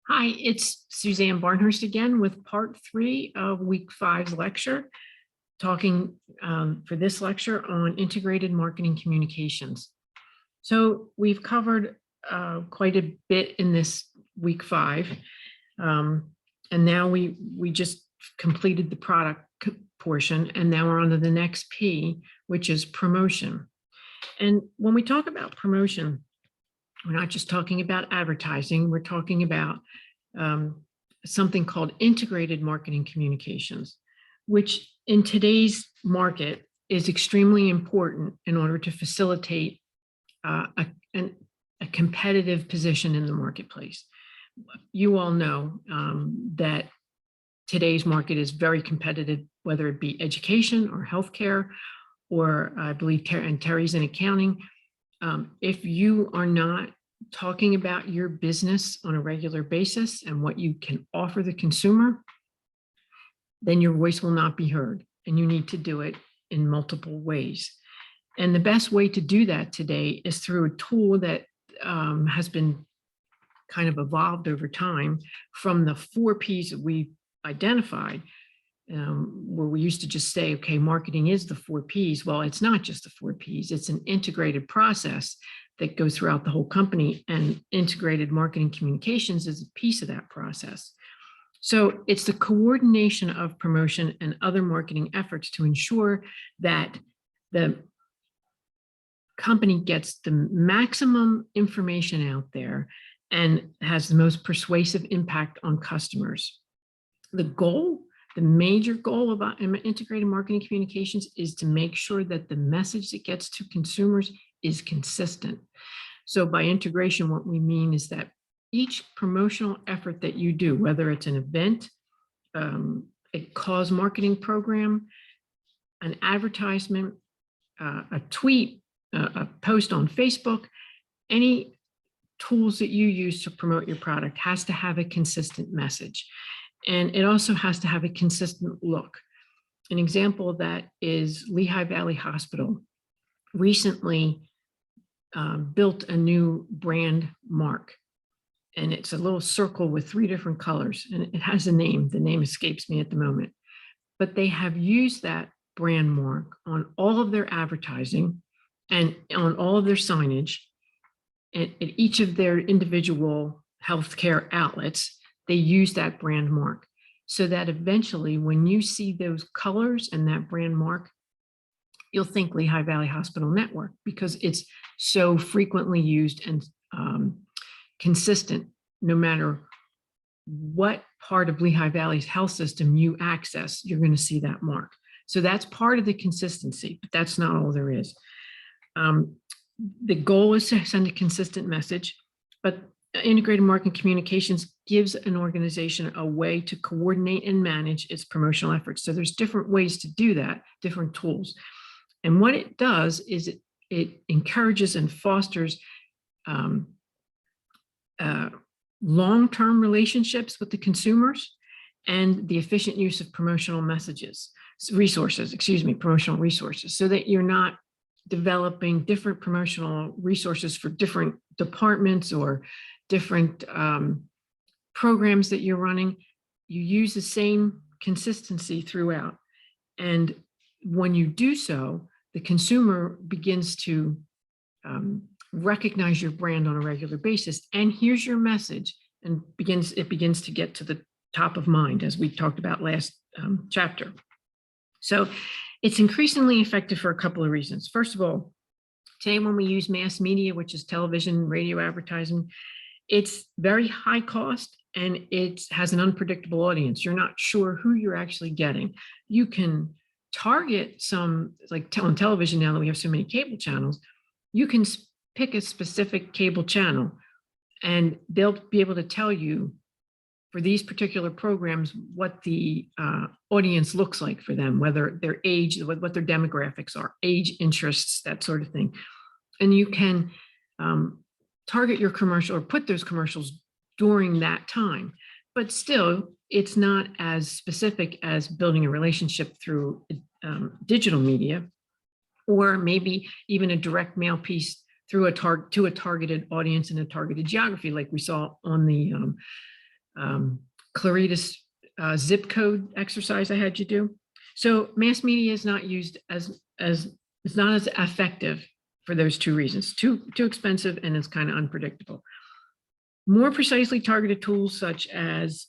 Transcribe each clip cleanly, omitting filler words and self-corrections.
Hi, it's Suzanne Barnhurst again with part 3 of week 5's lecture, talking for this lecture on integrated marketing communications. So we've covered quite a bit in this week 5, and now we just completed the product portion, and now we're on to the next P, which is promotion. And when we talk about promotion, we're not just talking about advertising, we're talking about something called integrated marketing communications, which in today's market is extremely important in order to facilitate a competitive position in the marketplace. You all know that today's market is very competitive, whether it be education or healthcare, or I believe Terry's in accounting. If you are not talking about your business on a regular basis and what you can offer the consumer, then your voice will not be heard, and you need to do it in multiple ways. And the best way to do that today is through a tool that has been kind of evolved over time from the 4 Ps that we identified, where we used to just say, okay, marketing is the 4 Ps. Well, it's not just the 4 Ps, it's an integrated process that goes throughout the whole company, and integrated marketing communications is a piece of that process. So it's the coordination of promotion and other marketing efforts to ensure that the company gets the maximum information out there and has the most persuasive impact on customers. The major goal of integrated marketing communications is to make sure that the message that gets to consumers is consistent. So by integration, what we mean is that each promotional effort that you do, whether it's an event, a cause marketing program, an advertisement, a tweet, a post on Facebook, any tools that you use to promote your product has to have a consistent message. And it also has to have a consistent look. An example of that is Lehigh Valley Hospital recently built a new brand mark. And it's a little circle with 3 different colors, and it has a name. The name escapes me at the moment. But they have used that brand mark on all of their advertising and on all of their signage at each of their individual healthcare outlets. They use that brand mark so that eventually when you see those colors and that brand mark, you'll think Lehigh Valley Hospital Network, because it's so frequently used and consistent. No matter what part of Lehigh Valley's health system you access, you're going to see that mark. So that's part of the consistency, but that's not all there is. The goal is to send a consistent message, but integrated marketing communications gives an organization a way to coordinate and manage its promotional efforts. So there's different ways to do that, different tools. And what it does is it encourages and fosters long-term relationships with the consumers and the efficient use of promotional promotional resources, so that you're not developing different promotional resources for different departments or different programs that you're running. You use the same consistency throughout. And when you do so, the consumer begins to recognize your brand on a regular basis and here's your message, and it begins to get to the top of mind, as we talked about last chapter. So it's increasingly effective for a couple of reasons. First of all, today when we use mass media, which is television, radio advertising, it's very high cost and it has an unpredictable audience. You're not sure who you're actually getting. You can target some, like on television now that we have so many cable channels, you can pick a specific cable channel and they'll be able to tell you for these particular programs what the audience looks like for them, whether their age, what their demographics are, age, interests, that sort of thing. And you can target your commercial or put those commercials during that time. But still, it's not as specific as building a relationship through digital media, or maybe even a direct mail piece through to a targeted audience in a targeted geography, like we saw on the Claritas zip code exercise I had you do. So mass media is not used as it's not as effective for those two reasons. Too expensive, and it's kind of unpredictable. More precisely targeted tools such as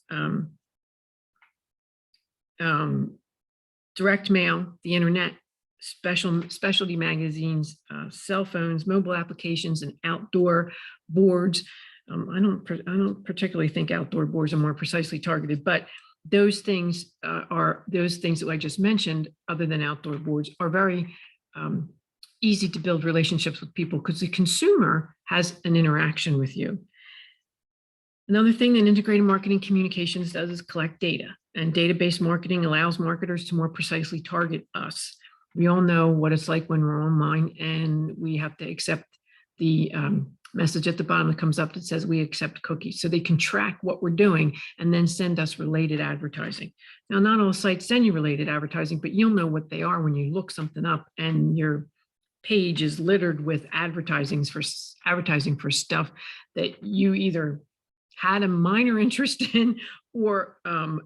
direct mail, the internet, specialty magazines, cell phones, mobile applications, and outdoor boards. I don't particularly think outdoor boards are more precisely targeted, but those things that I just mentioned, other than outdoor boards, are very easy to build relationships with people because the consumer has an interaction with you. Another thing that integrated marketing communications does is collect data, and database marketing allows marketers to more precisely target us. We all know what it's like when we're online and we have to accept the message at the bottom that comes up that says we accept cookies. So they can track what we're doing and then send us related advertising. Now, not all sites send you related advertising, but you'll know what they are when you look something up and your page is littered with advertising for stuff that you either had a minor interest in or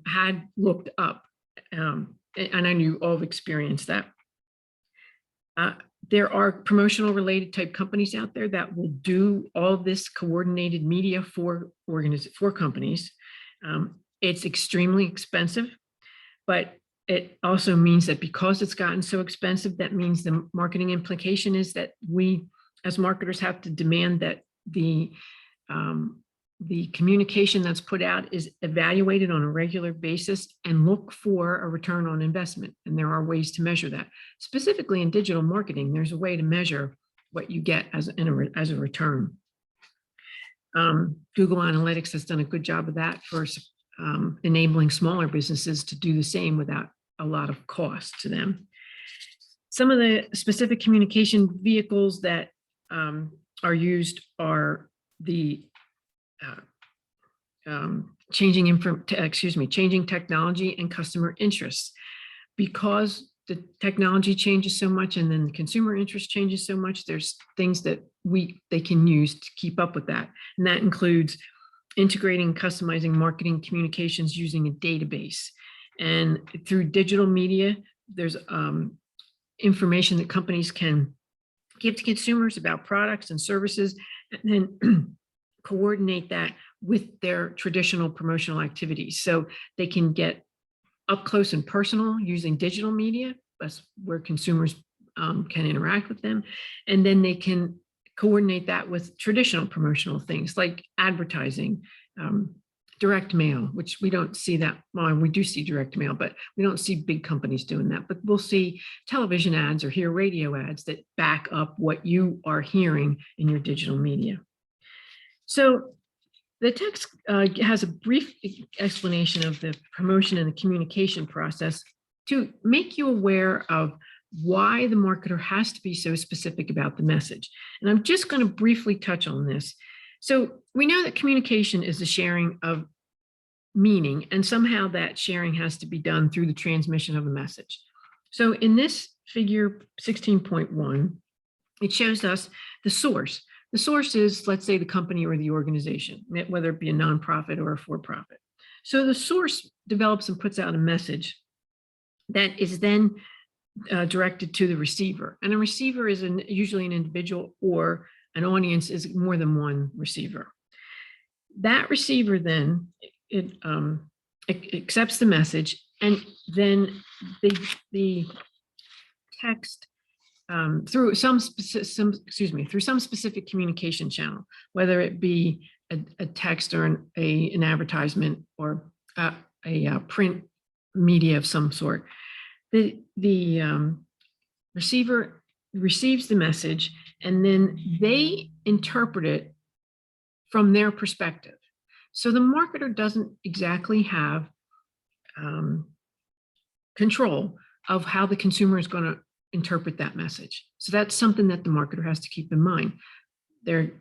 had looked up. And I know you all have experienced that. There are promotional related type companies out there that will do all this coordinated media for companies. It's extremely expensive, but it also means that because it's gotten so expensive, that means the marketing implication is that we as marketers have to demand that the communication that's put out is evaluated on a regular basis and look for a return on investment. And there are ways to measure that. Specifically in digital marketing, there's a way to measure what you get as a return. Google Analytics has done a good job of that for enabling smaller businesses to do the same without a lot of cost to them. Some of the specific communication vehicles that are used are the changing technology and customer interests. Because the technology changes so much and then the consumer interest changes so much, there's things that they can use to keep up with that. And that includes integrating, customizing marketing communications using a database. And through digital media, there's information that companies can give to consumers about products and services, and then coordinate that with their traditional promotional activities. So they can get up close and personal using digital media. That's where consumers can interact with them. And then they can coordinate that with traditional promotional things like advertising, direct mail, which we don't see that. Well, we do see direct mail, but we don't see big companies doing that. But we'll see television ads or hear radio ads that back up what you are hearing in your digital media. So the text has a brief explanation of the promotion and the communication process to make you aware of why the marketer has to be so specific about the message. And I'm just going to briefly touch on this. So we know that communication is the sharing of meaning, and somehow that sharing has to be done through the transmission of a message. So in this figure 16.1, it shows us the source. The source is, let's say, the company or the organization, whether it be a nonprofit or a for-profit. So the source develops and puts out a message that is then directed to the receiver. And a receiver is usually an individual, or an audience is more than one receiver. That receiver then it accepts the message, and then the text through some specific communication channel, whether it be a text or an advertisement or a print media of some sort. The receiver receives the message, and then they interpret it from their perspective. So the marketer doesn't exactly have control of how the consumer is going to interpret that message. So that's something that the marketer has to keep in mind. Their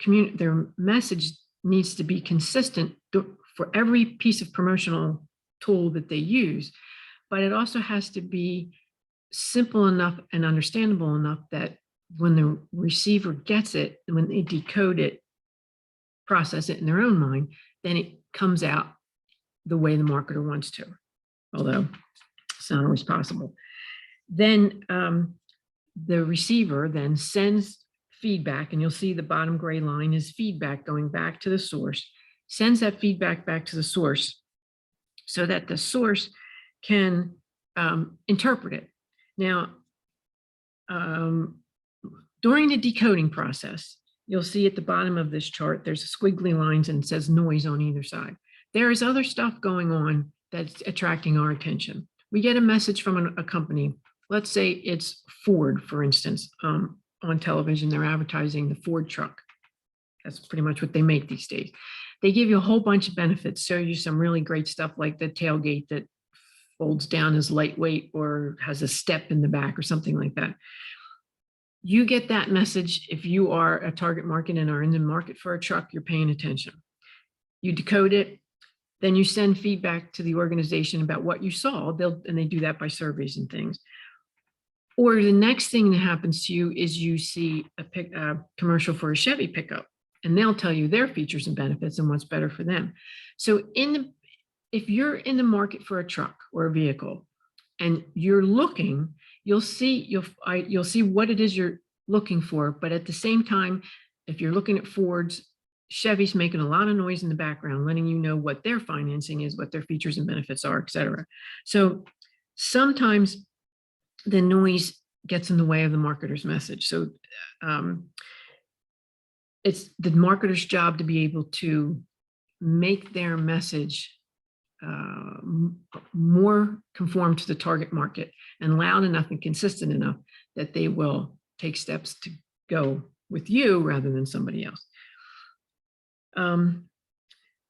message needs to be consistent for every piece of promotional tool that they use, but it also has to be simple enough and understandable enough that when the receiver gets it, when they decode it, process it in their own mind, then it comes out the way the marketer wants to, although it's not always possible. Then the receiver then sends feedback, and you'll see the bottom gray line is feedback going back to the source, sends that feedback back to the source so that the source can interpret it. Now, during the decoding process, you'll see at the bottom of this chart, there's squiggly lines and it says noise on either side. There is other stuff going on that's attracting our attention. We get a message from a company. Let's say it's Ford, for instance, on television, they're advertising the Ford truck. That's pretty much what they make these days. They give you a whole bunch of benefits, show you some really great stuff like the tailgate that folds down as lightweight or has a step in the back or something like that. You get that message if you are a target market and are in the market for a truck, you're paying attention. You decode it, then you send feedback to the organization about what you saw, and they do that by surveys and things. Or the next thing that happens to you is you see a commercial for a Chevy pickup, and they'll tell you their features and benefits and what's better for them. So if you're in the market for a truck or a vehicle and you're looking, you'll see what it is you're looking for. But at the same time, if you're looking at Ford's, Chevy's making a lot of noise in the background, letting you know what their financing is, what their features and benefits are, et cetera. So sometimes the noise gets in the way of the marketer's message. So it's the marketer's job to be able to make their message more conform to the target market and loud enough and consistent enough that they will take steps to go with you rather than somebody else.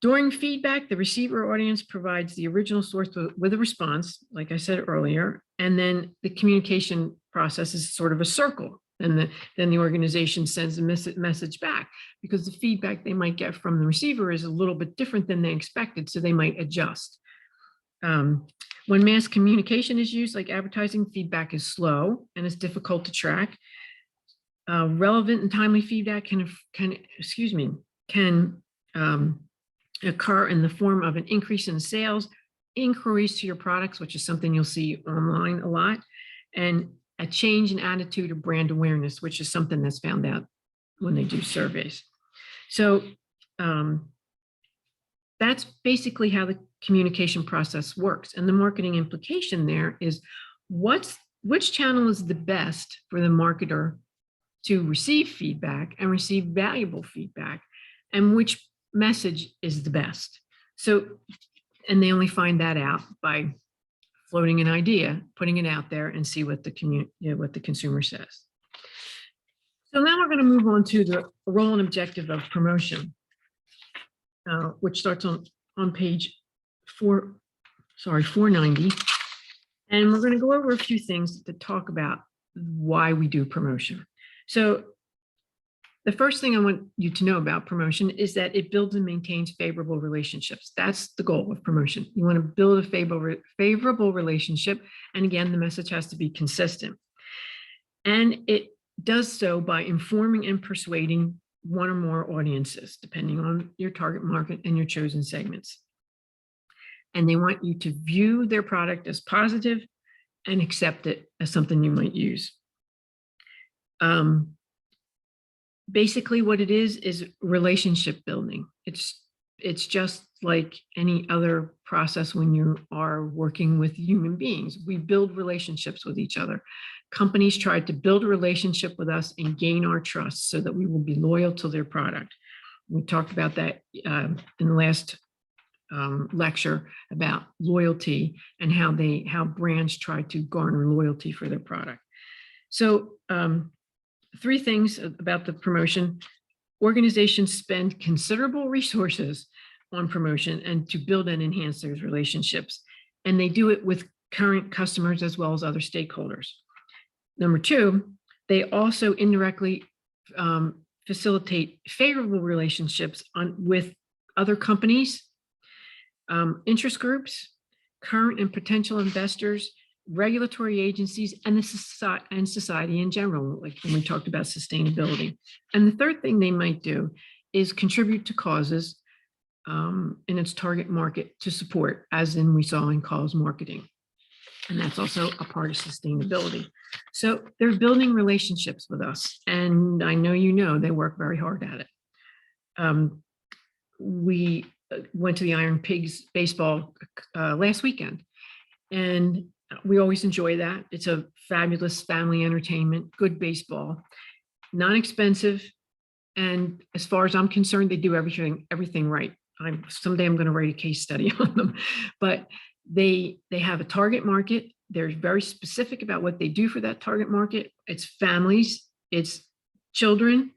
During feedback, the receiver audience provides the original source with a response, like I said earlier, and then the communication process is sort of a circle. And then the organization sends a message back because the feedback they might get from the receiver is a little bit different than they expected, so they might adjust. When mass communication is used, like advertising, feedback is slow and it's difficult to track. Relevant and timely feedback can occur in the form of an increase in sales, inquiries to your products, which is something you'll see online a lot, and a change in attitude or brand awareness, which is something that's found out when they do surveys. So that's basically how the communication process works. And the marketing implication there is which channel is the best for the marketer to receive feedback and receive valuable feedback, and which message is the best. So, and they only find that out by floating an idea, putting it out there, and see what the consumer says. So now we're going to move on to the role and objective of promotion, which starts on page 490. And we're going to go over a few things to talk about why we do promotion. So the first thing I want you to know about promotion is that it builds and maintains favorable relationships. That's the goal of promotion. You want to build a favorable relationship. And again, the message has to be consistent. And it does so by informing and persuading one or more audiences, depending on your target market and your chosen segments. And they want you to view their product as positive and accept it as something you might use. Basically what it is relationship building. It's just like any other process when you are working with human beings. We build relationships with each other. Companies try to build a relationship with us and gain our trust so that we will be loyal to their product. We talked about that in the last lecture about loyalty and how brands try to garner loyalty for their product. So three things about the promotion. Organizations spend considerable resources on promotion and to build and enhance those relationships. And they do it with current customers as well as other stakeholders. Number two, they also indirectly facilitate favorable relationships with other companies, interest groups, current and potential investors, regulatory agencies, and society in general, like when we talked about sustainability. And the third thing they might do is contribute to causes in its target market to support, as in we saw in calls marketing. And that's also a part of sustainability. So they're building relationships with us. And I know you know they work very hard at it. We went to the Iron Pigs baseball last weekend, and we always enjoy that. It's a fabulous family entertainment, good baseball, non-expensive. And as far as I'm concerned, they do everything right. Someday I'm going to write a case study on them, but they have a target market. They're very specific about what they do for that target market. It's families, it's children,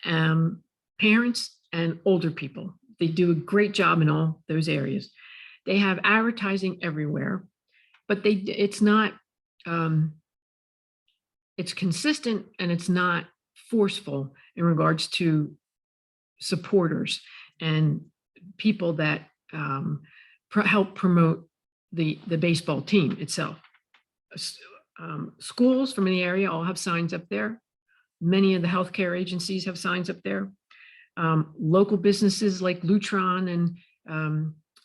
parents, and older people. They do a great job in all those areas. They have advertising everywhere, but it's not, it's consistent and it's not forceful in regards to supporters and people that help promote the baseball team itself. Schools from the area all have signs up there. Many of the healthcare agencies have signs up there. Local businesses like Lutron and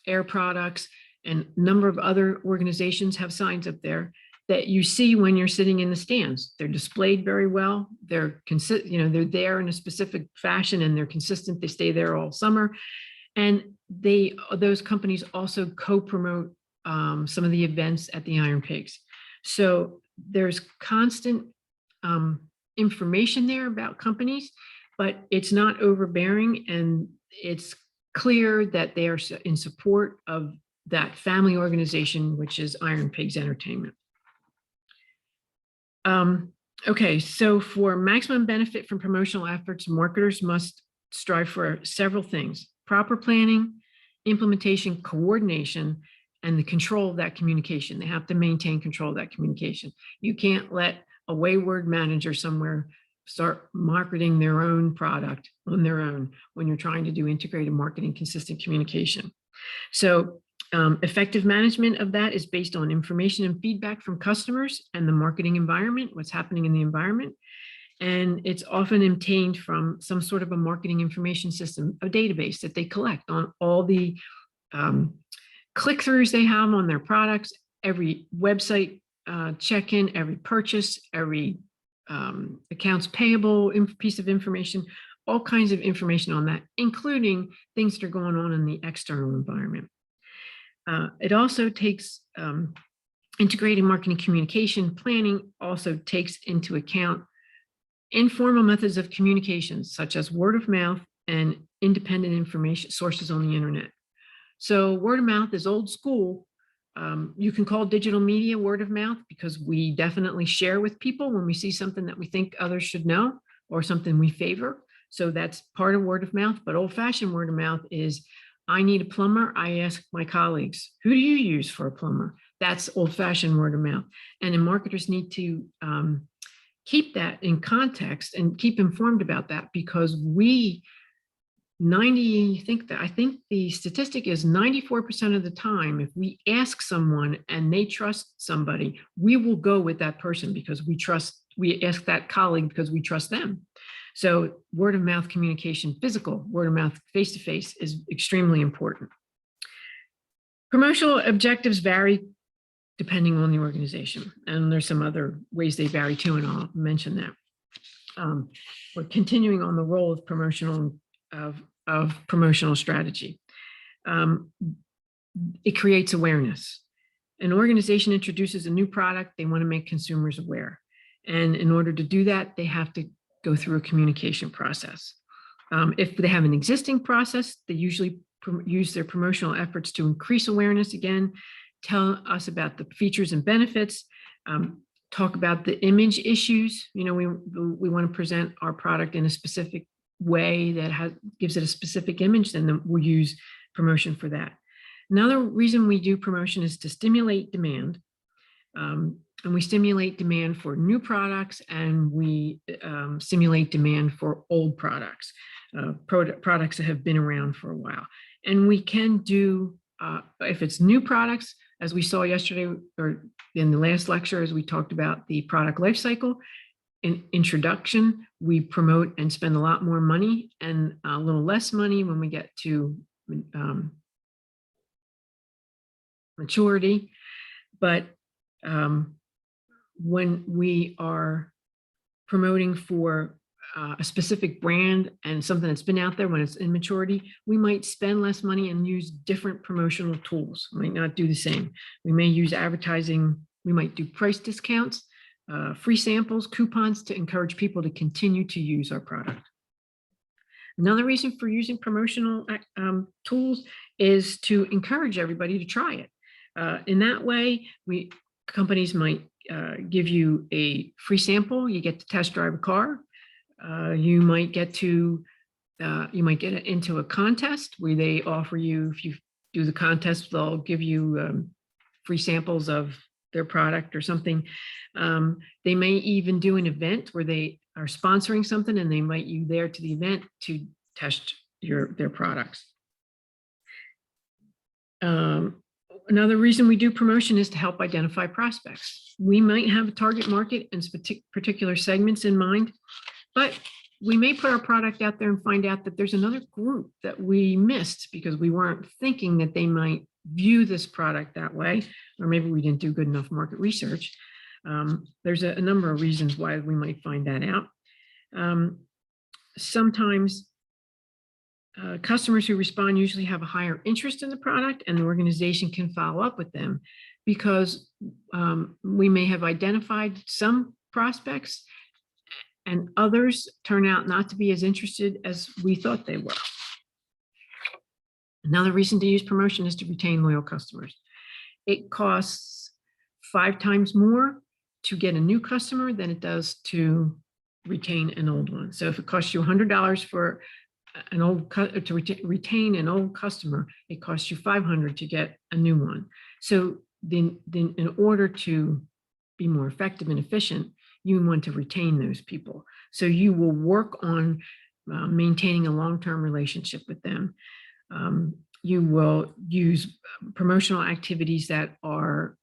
Air Products and a number of other organizations have signs up there that you see when you're sitting in the stands. They're displayed very well. They're they're there in a specific fashion and they're consistent. They stay there all summer. And those companies also co-promote some of the events at the Iron Pigs. So there's constant information there about companies, but it's not overbearing, and it's clear that they are in support of that family organization, which is Iron Pigs Entertainment. Okay, so for maximum benefit from promotional efforts, marketers must strive for several things: proper planning, implementation, coordination, and the control of that communication. They have to maintain control of that communication. You can't let a wayward manager somewhere start marketing their own product on their own when you're trying to do integrated marketing, consistent communication. So effective management of that is based on information and feedback from customers and the marketing environment, what's happening in the environment. And it's often obtained from some sort of a marketing information system, a database that they collect on all the click-throughs they have on their products, every website check-in, every purchase, every accounts payable piece of information, all kinds of information on that, including things that are going on in the external environment. It also takes integrated marketing communication planning also takes into account informal methods of communication, such as word of mouth and independent information sources on the internet. So word of mouth is old school. You can call digital media word of mouth because we definitely share with people when we see something that we think others should know or something we favor. So that's part of word of mouth, but old-fashioned word of mouth is, I need a plumber, I ask my colleagues, who do you use for a plumber? That's old-fashioned word of mouth. And then marketers need to keep that in context and keep informed about that, because I think the statistic is 94% of the time, if we ask someone and they trust somebody, we will go with that person because we ask that colleague because we trust them. So word of mouth communication, physical word of mouth, face-to-face, is extremely important. Promotional objectives vary depending on the organization. And there's some other ways they vary too, and I'll mention that. We're continuing on the role of promotional strategy. It creates awareness. An organization introduces a new product, they want to make consumers aware. And in order to do that, they have to go through a communication process. If they have an existing process, they usually use their promotional efforts to increase awareness again, tell us about the features and benefits, talk about the image issues. You know, we want to present our product in a specific way that gives it a specific image, then we'll use promotion for that. Another reason we do promotion is to stimulate demand. And we stimulate demand for new products, and we stimulate demand for old products, products that have been around for a while. And we can do, if it's new products, as we saw yesterday, or in the last lecture, as we talked about the product life cycle, in introduction, we promote and spend a lot more money and a little less money when we get to maturity. But when we are promoting for a specific brand and something that's been out there, when it's in maturity, we might spend less money and use different promotional tools. We might not do the same. We may use advertising. We might do price discounts, free samples, coupons to encourage people to continue to use our product. Another reason for using promotional tools is to encourage everybody to try it. In that way, companies might give you a free sample. You get to test drive a car. You might get it into a contest where they offer you, if you do the contest, they'll give you free samples of their product or something. They may even do an event where they are sponsoring something and they invite you there to the event to test their products. Another reason we do promotion is to help identify prospects. We might have a target market and particular segments in mind, but we may put our product out there and find out that there's another group that we missed because we weren't thinking that they might view this product that way, or maybe we didn't do good enough market research. There's a number of reasons why we might find that out. Sometimes customers who respond usually have a higher interest in the product, and the organization can follow up with them because we may have identified some prospects and others turn out not to be as interested as we thought they were. Another reason to use promotion is to retain loyal customers. It costs 5 times more to get a new customer than it does to retain an old one. So if it costs you $100 for retain an old customer, it costs you $500 to get a new one. So then in order to be more effective and efficient, you want to retain those people. So you will work on maintaining a long-term relationship with them. You will use promotional activities that are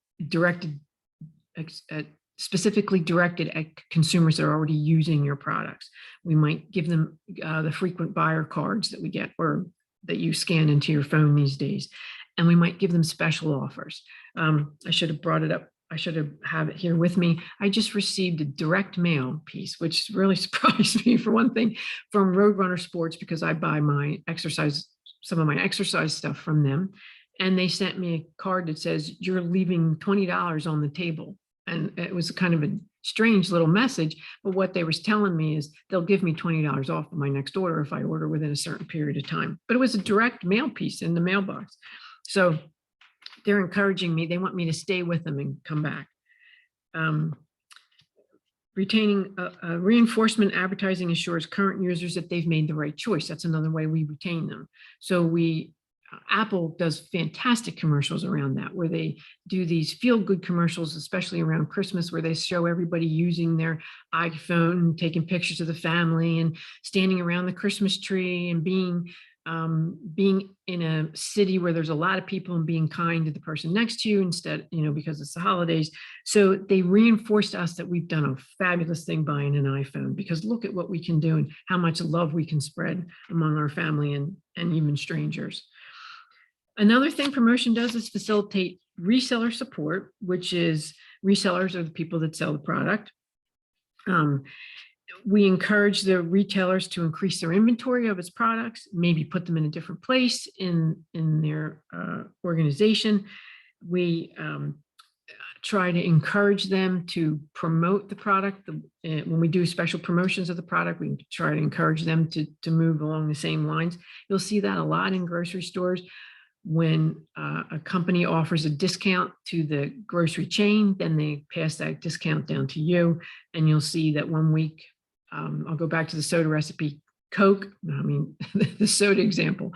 specifically directed at consumers that are already using your products. We might give them the frequent buyer cards that we get or that you scan into your phone these days. And we might give them special offers. I should have brought it up. I should have it here with me. I just received a direct mail piece, which really surprised me for one thing, from Roadrunner Sports, because I buy some of my exercise stuff from them. And they sent me a card that says, "You're leaving $20 on the table." And it was kind of a strange little message, but what they were telling me is they'll give me $20 off of my next order if I order within a certain period of time. But it was a direct mail piece in the mailbox. So they're encouraging me. They want me to stay with them and come back. Retaining reinforcement advertising assures current users that they've made the right choice. That's another way we retain them. So Apple does fantastic commercials around that, where they do these feel-good commercials, especially around Christmas, where they show everybody using their iPhone, taking pictures of the family and standing around the Christmas tree and being in a city where there's a lot of people and being kind to the person next to you instead, because it's the holidays. So they reinforced to us that we've done a fabulous thing buying an iPhone, because look at what we can do and how much love we can spread among our family and even strangers. Another thing promotion does is facilitate reseller support, which is resellers are the people that sell the product. We encourage the retailers to increase their inventory of its products, maybe put them in a different place in their organization. We try to encourage them to promote the product. When we do special promotions of the product, we try to encourage them to move along the same lines. You'll see that a lot in grocery stores. When a company offers a discount to the grocery chain, then they pass that discount down to you. And you'll see that one week, I'll go back to the soda recipe, Coke, the soda example.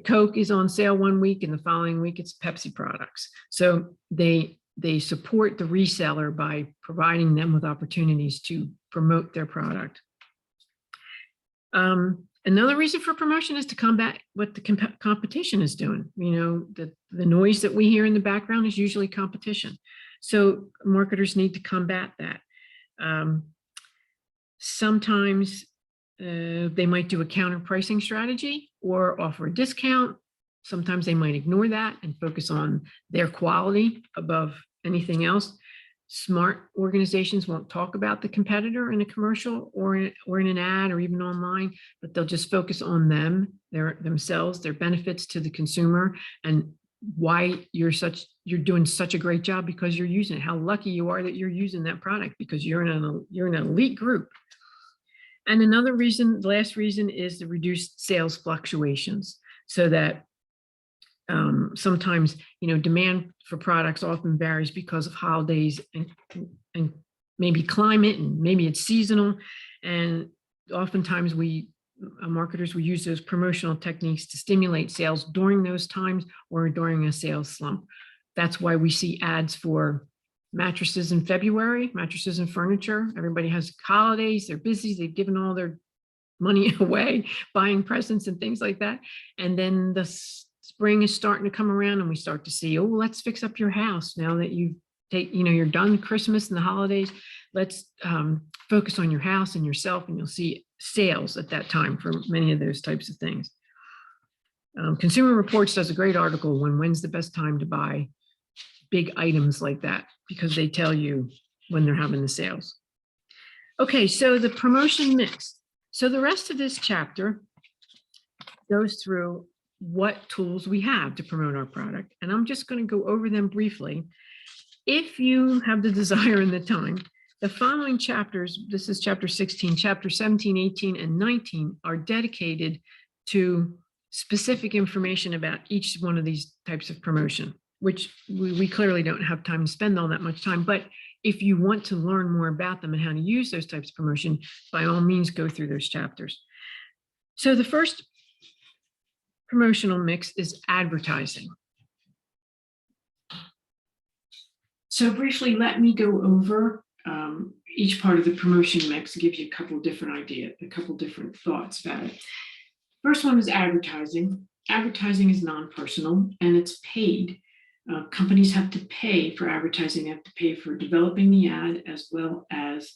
Coke is on sale one week and the following week it's Pepsi products. So they support the reseller by providing them with opportunities to promote their product. Another reason for promotion is to combat what the competition is doing. The noise that we hear in the background is usually competition. So marketers need to combat that. Sometimes They might do a counter pricing strategy or offer a discount. Sometimes they might ignore that and focus on their quality above anything else. Smart organizations won't talk about the competitor in a commercial or in an ad or even online, but they'll just focus on themselves, their benefits to the consumer, and why you're doing such a great job because you're using it. How lucky you are that you're using that product because you're in an elite group. And another reason, the last reason, is the reduced sales fluctuations, so that sometimes, demand for products often varies because of holidays and maybe climate, and maybe it's seasonal. And oftentimes marketers will use those promotional techniques to stimulate sales during those times or during a sales slump. That's why we see ads for mattresses in February, mattresses and furniture. Everybody has holidays, they're busy, they've given all their money away, buying presents and things like that. And then the spring is starting to come around and we start to see, oh, let's fix up your house now that you're done Christmas and the holidays. Let's focus on your house and yourself, and you'll see sales at that time for many of those types of things. Consumer Reports does a great article on when's the best time to buy big items like that, because they tell you when they're having the sales. Okay, so the promotion mix. So the rest of this chapter goes through what tools we have to promote our product. And I'm just going to go over them briefly. If you have the desire and the time, the following chapters, this is chapter 16, chapter 17, 18, and 19, are dedicated to specific information about each one of these types of promotion, which we clearly don't have time to spend all that much time. But if you want to learn more about them and how to use those types of promotion, by all means, go through those chapters. So the first promotional mix is advertising. So briefly, let me go over each part of the promotion mix and give you a couple different ideas, a couple different thoughts about it. First one is advertising. Advertising is non-personal and it's paid. Companies have to pay for advertising, they have to pay for developing the ad as well as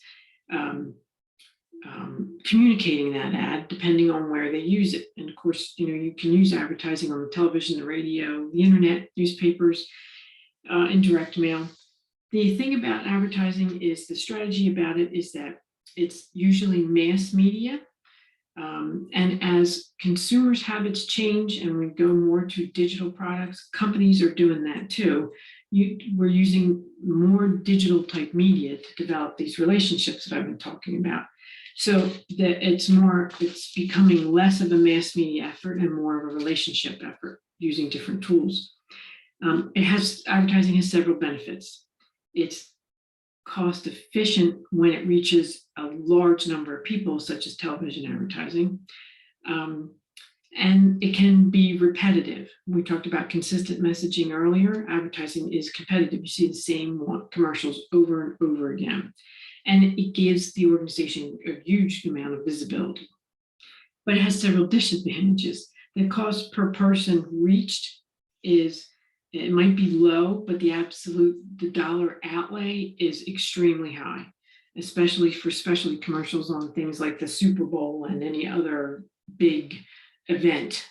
communicating that ad depending on where they use it. And of course, you can use advertising on the television, the radio, the internet, newspapers, and direct mail. The thing about advertising is the strategy about it is that it's usually mass media. And as consumers' habits change and we go more to digital products, companies are doing that too. We're using more digital type media to develop these relationships that I've been talking about. So that it's becoming less of a mass media effort and more of a relationship effort using different tools. Advertising has several benefits. It's cost efficient when it reaches a large number of people, such as television advertising. And it can be repetitive. We talked about consistent messaging earlier. Advertising is competitive. You see the same commercials over and over again. And it gives the organization a huge amount of visibility. But it has several disadvantages. The cost per person reached it might be low, but the dollar outlay is extremely high, especially for specialty commercials on things like the Super Bowl and any other big event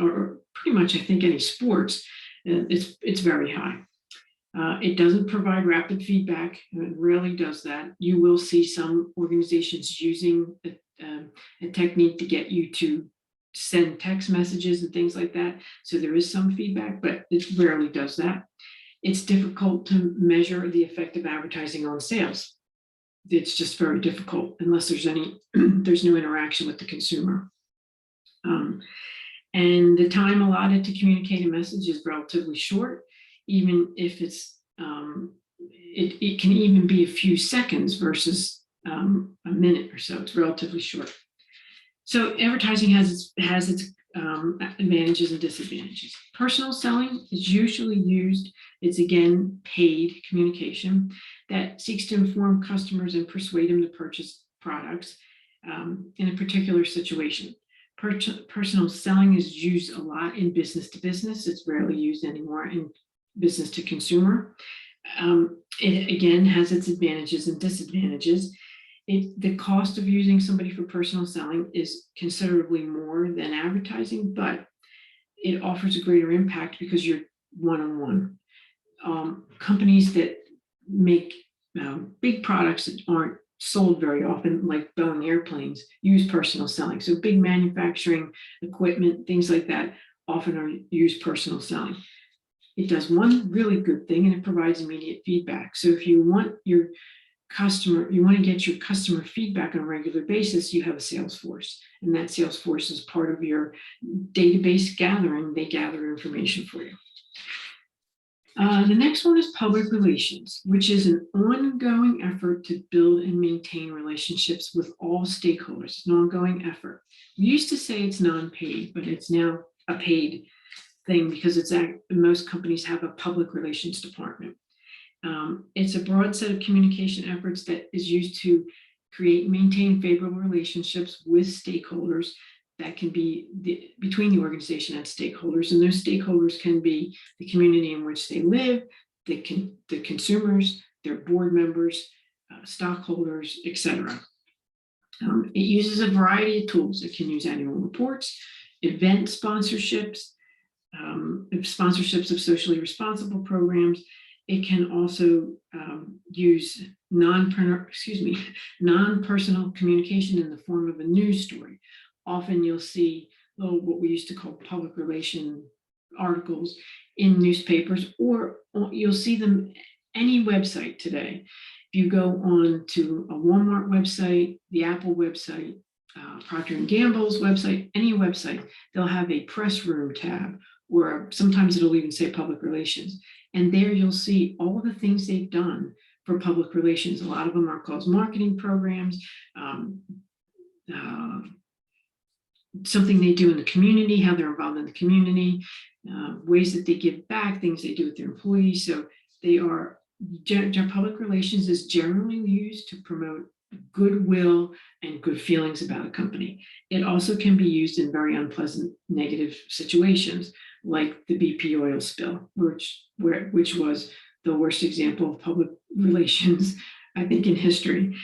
or pretty much, I think, any sports. It's very high. It doesn't provide rapid feedback. It rarely does that. You will see some organizations using a technique to get you to send text messages and things like that. So there is some feedback, but it rarely does that. It's difficult to measure the effect of advertising on sales. It's just very difficult unless there's no interaction with the consumer. And the time allotted to communicate a message is relatively short, even if it can even be a few seconds versus a minute or so. It's relatively short. So advertising has its advantages and disadvantages. Personal selling is usually used. It's again paid communication that seeks to inform customers and persuade them to purchase products in a particular situation. Personal selling is used a lot in business to business. It's rarely used anymore in business to consumer. It again has its advantages and disadvantages. The cost of using somebody for personal selling is considerably more than advertising, but it offers a greater impact because you're one-on-one. Companies that make big products that aren't sold very often, like Boeing airplanes, use personal selling. So big manufacturing equipment, things like that, often use personal selling. It does one really good thing, and it provides immediate feedback. So if you want to get your customer feedback on a regular basis, you have a sales force, and that sales force is part of your database gathering. They gather information for you. The next one is public relations, which is an ongoing effort to build and maintain relationships with all stakeholders. It's an ongoing effort. We used to say it's non-paid, but it's now a paid thing because most companies have a public relations department. It's a broad set of communication efforts that is used to create and maintain favorable relationships with stakeholders that can be between the organization and stakeholders. And those stakeholders can be the community in which they live, the consumers, their board members, stockholders, etc. It uses a variety of tools. It can use annual reports, event sponsorships, sponsorships of socially responsible programs. It can also use non-personal communication in the form of a news story. Often you'll see what we used to call public relation articles in newspapers, or you'll see them any website today. If you go on to a Walmart website, the Apple website, Procter & Gamble's website, any website, they'll have a press room tab, or sometimes it'll even say public relations. And there you'll see all the things they've done for public relations. A lot of them are called marketing programs, something they do in the community, how they're involved in the community, ways that they give back, things they do with their employees. So public relations is generally used to promote goodwill and good feelings about a company. It also can be used in very unpleasant negative situations, like the BP oil spill, which was the worst example of public relations, I think, in history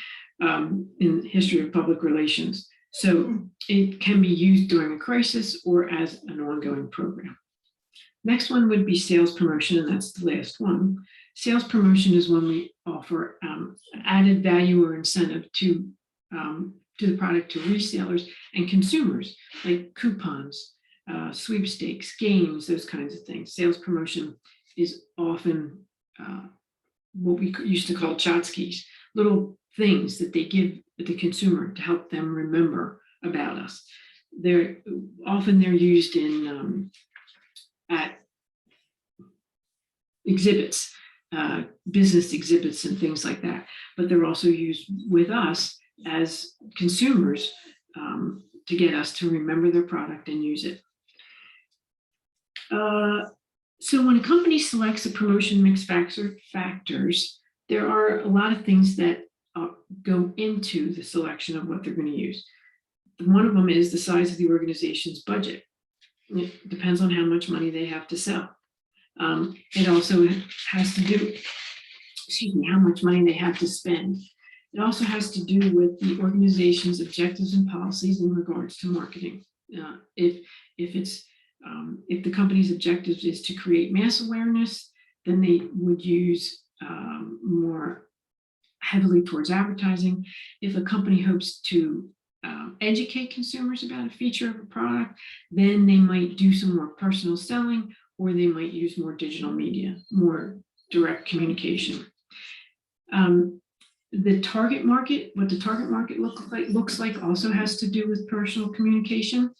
of public relations. So it can be used during a crisis or as an ongoing program. Next one would be sales promotion, and that's the last one. Sales promotion is when we offer added value or incentive to the product to resellers and consumers, like coupons, sweepstakes, games, those kinds of things. Sales promotion is often what we used to call tchotchkes, little things that they give the consumer to help them remember about us. They're used in at exhibits, business exhibits and things like that, but they're also used with us as consumers to get us to remember their product and use it. So when a company selects a promotion mix factors, there are a lot of things that go into the selection of what they're going to use. One of them is the size of the organization's budget. It depends on how much money they have to sell. It also has to do, how much money they have to spend. It also has to do with the organization's objectives and policies in regards to marketing. If the company's objective is to create mass awareness, then they would use more heavily towards advertising. If a company hopes to educate consumers about a feature of a product, then they might do some more personal selling, or they might use more digital media, more direct communication. The target market, what the target market looks like also has to do with personal communication.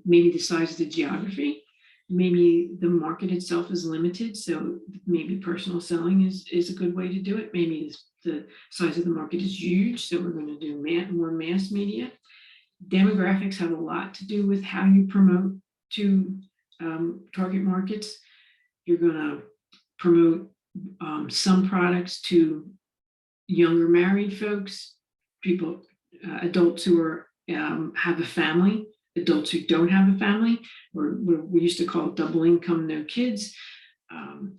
Maybe the size of the geography, maybe the market itself is limited, so maybe personal selling is a good way to do it. Maybe the size of the market is huge, so we're going to do more mass media. Demographics have a lot to do with how you promote to target markets. You're going to promote some products to younger married folks, people, adults who have a family, adults who don't have a family, or what we used to call double income, no kids.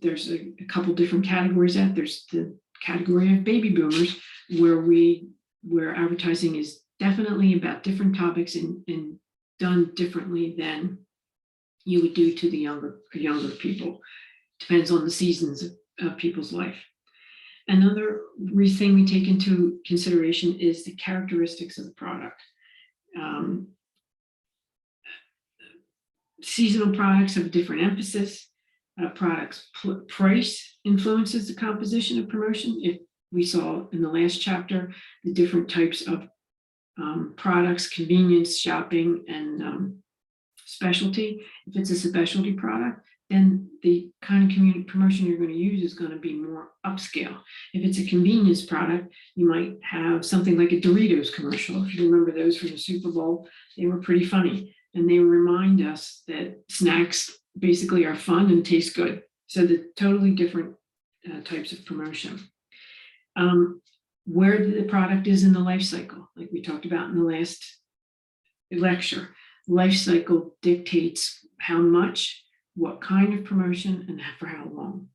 There's a couple different categories out. There's the category of baby boomers, where advertising is definitely about different topics and done differently than you would do to the younger people. Depends on the seasons of people's life. Another thing we take into consideration is the characteristics of the product. Seasonal products have a different emphasis. Products price influences the composition of promotion. If we saw in the last chapter, the different types of products, convenience, shopping, and specialty. If it's a specialty product, then the kind of promotion you're going to use is going to be more upscale. If it's a convenience product, you might have something like a Doritos commercial. If you remember those from the Super Bowl, they were pretty funny. And they remind us that snacks basically are fun and taste good. So the totally different types of promotion. Where the product is in the life cycle, like we talked about in the last lecture. Life cycle dictates how much, what kind of promotion, and for how long.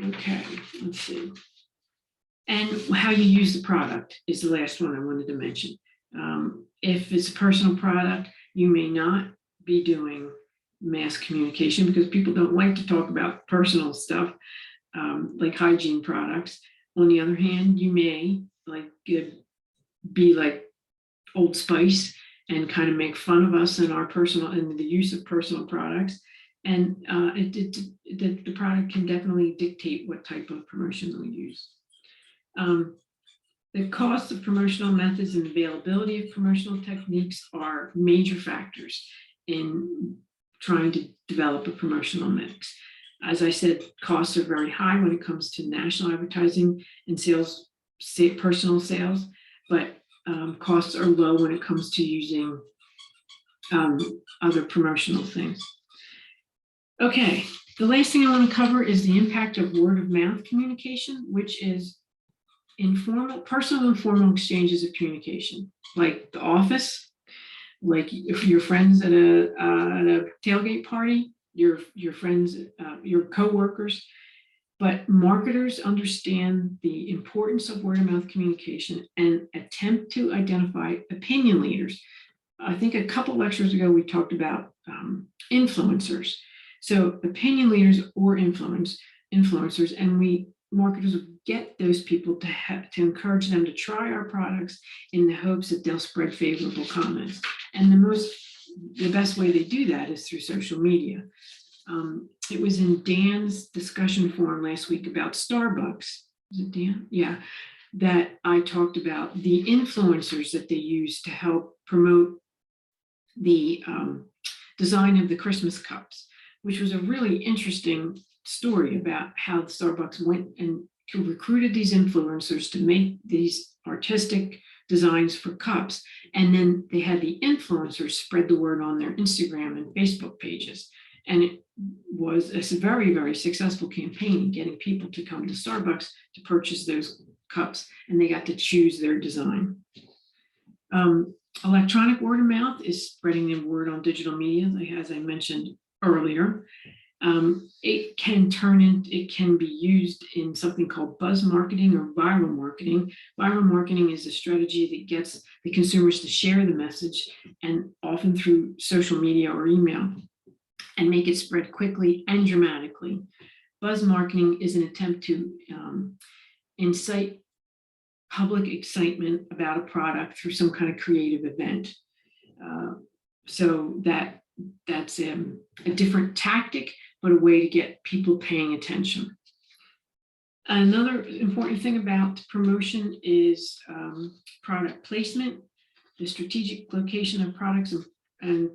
Okay, let's see. And how you use the product is the last one I wanted to mention. If it's a personal product, you may not be doing mass communication because people don't like to talk about personal stuff, like hygiene products. On the other hand, you may be like Old Spice and kind of make fun of us and the use of personal products. And the product can definitely dictate what type of promotion we use. The cost of promotional methods and availability of promotional techniques are major factors in trying to develop a promotional mix. As I said, costs are very high when it comes to national advertising and sales, personal sales, but costs are low when it comes to using other promotional things. Okay, the last thing I want to cover is the impact of word of mouth communication, which is personal informal exchanges of communication, like the office, like if your friends at a tailgate party, your friends, your coworkers. But marketers understand the importance of word of mouth communication and attempt to identify opinion leaders. I think a couple lectures ago, we talked about influencers. So opinion leaders or influencers, and marketers will get those people to encourage them to try our products in the hopes that they'll spread favorable comments. And the best way they do that is through social media. It was in Dan's discussion forum last week about Starbucks. Was it Dan? Yeah, that I talked about the influencers that they use to help promote the design of the Christmas cups, which was a really interesting story about how Starbucks went and recruited these influencers to make these artistic designs for cups. And then they had the influencers spread the word on their Instagram and Facebook pages. And it was a very, very successful campaign getting people to come to Starbucks to purchase those cups, and they got to choose their design. Electronic word of mouth is spreading the word on digital media, as I mentioned earlier. It can be used in something called buzz marketing or viral marketing. Viral marketing is a strategy that gets the consumers to share the message, and often through social media or email, and make it spread quickly and dramatically. Buzz marketing is an attempt to incite public excitement about a product through some kind of creative event. So that's a different tactic, but a way to get people paying attention. Another important thing about promotion is product placement, the strategic location of products and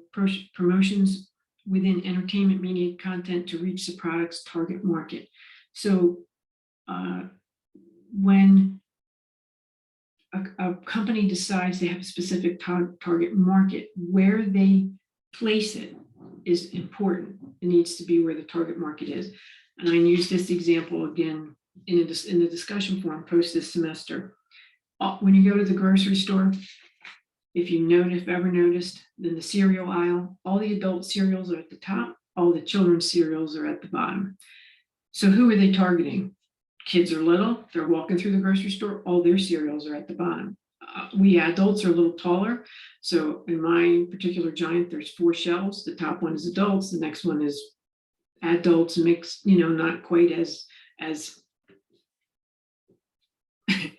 promotions within entertainment media content to reach the product's target market. So when a company decides they have a specific target market, where they place it is important. It needs to be where the target market is. And I use this example again in the discussion forum post this semester. When you go to the grocery store, if you've ever noticed, in the cereal aisle, all the adult cereals are at the top, all the children's cereals are at the bottom. So who are they targeting? Kids are little, they're walking through the grocery store, all their cereals are at the bottom. We adults are a little taller. So in my particular giant, there's 4 shelves. The top one is adults, the next one is adults mixed, not quite as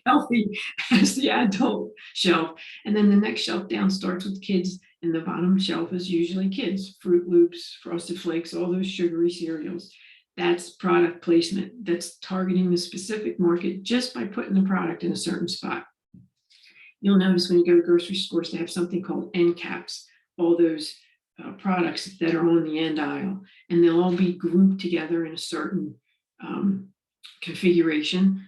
healthy as the adult shelf. And then the next shelf down starts with kids, and the bottom shelf is usually kids, Fruit Loops, Frosted Flakes, all those sugary cereals. That's product placement. That's targeting the specific market just by putting the product in a certain spot. You'll notice when you go to grocery stores, they have something called end caps, all those products that are on the end aisle, and they'll all be grouped together in a certain configuration.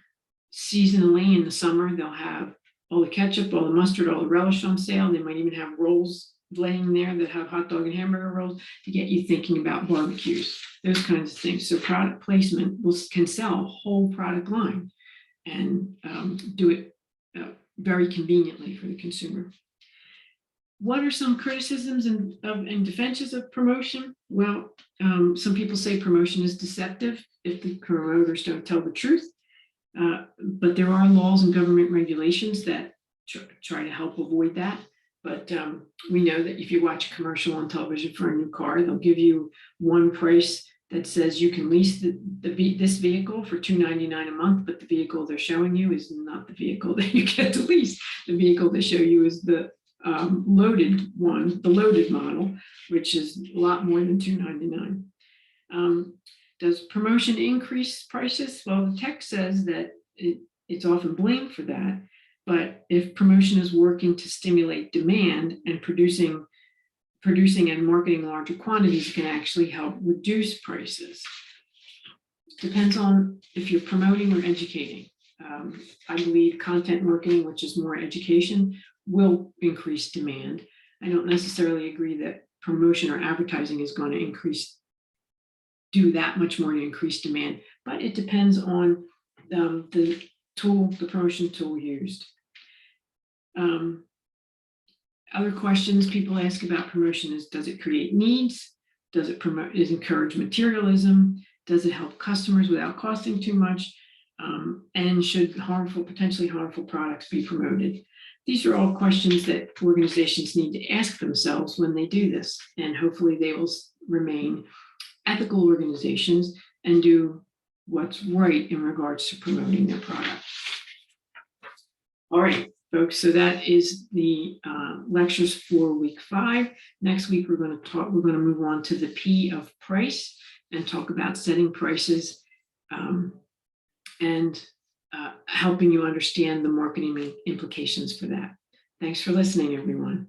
Seasonally in the summer, they'll have all the ketchup, all the mustard, all the relish on sale. They might even have rolls laying there that have hot dog and hamburger rolls to get you thinking about barbecues, those kinds of things. So product placement can sell a whole product line and do it very conveniently for the consumer. What are some criticisms and defenses of promotion? Well, some people say promotion is deceptive if the promoters don't tell the truth. But there are laws and government regulations that try to help avoid that. But we know that if you watch a commercial on television for a new car, they'll give you one price that says you can lease this vehicle for $299 a month, but the vehicle they're showing you is not the vehicle that you get to lease. The vehicle they show you is the loaded one, the loaded model, which is a lot more than $299. Does promotion increase prices? Well, the text says that it's often blamed for that, but if promotion is working to stimulate demand and producing and marketing larger quantities, can actually help reduce prices. Depends on if you're promoting or educating. I believe content marketing, which is more education, will increase demand. I don't necessarily agree that promotion or advertising is going to do that much more to increase demand, but it depends on the promotion tool used. Other questions people ask about promotion is, does it create needs? Does it encourage materialism? Does it help customers without costing too much? And should potentially harmful products be promoted? These are all questions that organizations need to ask themselves when they do this, and hopefully they will remain ethical organizations and do what's right in regards to promoting their product. All right, folks, so that is the lectures for week 5. Next week, we're going to move on to the P of price and talk about setting prices and helping you understand the marketing implications for that. Thanks for listening, everyone.